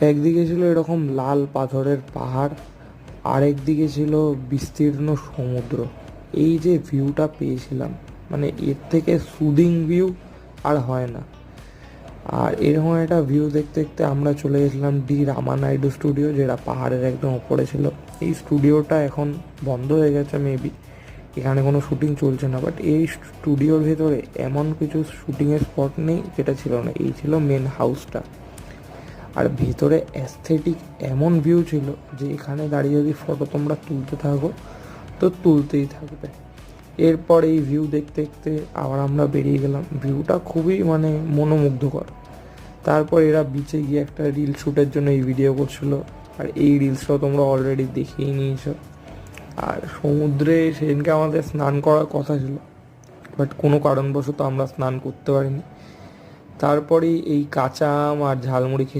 একদিকে ছিল এরকম লাল পাথরের পাহাড়, আরেকদিকে ছিল বিস্তীর্ণ সমুদ্র। এই যে ভিউটা পেয়েছিলাম, মানে এর থেকে সুদিং ভিউ আর হয় না। আর এরকম একটা ভিউ দেখতে দেখতে আমরা চলে গেছিলাম ডি রামানাইডু স্টুডিও, যেটা পাহাড়ের একদম ওপরে ছিল। এই স্টুডিওটা এখন বন্ধ হয়ে গেছে মেবি, এখানে কোনো শুটিং চলছে না। বাট এই স্টুডিওর ভেতরে এমন কিছু শুটিংয়ের স্পট নেই যেটা ছিল না, এই ছিল মেন হাউসটা। আর ভেতরে অ্যাস্থেটিক এমন ভিউ ছিল যে এখানে দাঁড়িয়ে যদি ফটো তোমরা তুলতে থাকো তো তুলতেই থাকবে। এরপর এই ভিউ দেখতে দেখতে আবার আমরা বেরিয়ে গেলাম। ভিউটা খুবই মানে মনোমুগ্ধকর। তারপর এরা বিচে গিয়ে একটা রিল শ্যুটের জন্য এই ভিডিও করছিল, আর এই রিলসটাও তোমরা অলরেডি দেখেই নিয়েছো। আর সমুদ্রে সেদিনকে আমাদের স্নান করার কথা ছিল, বাট কোনো কারণবশত আমরা স্নান করতে পারিনি। তারপরেই এই কাঁচা আম আর ঝালমুড়ি খেয়ে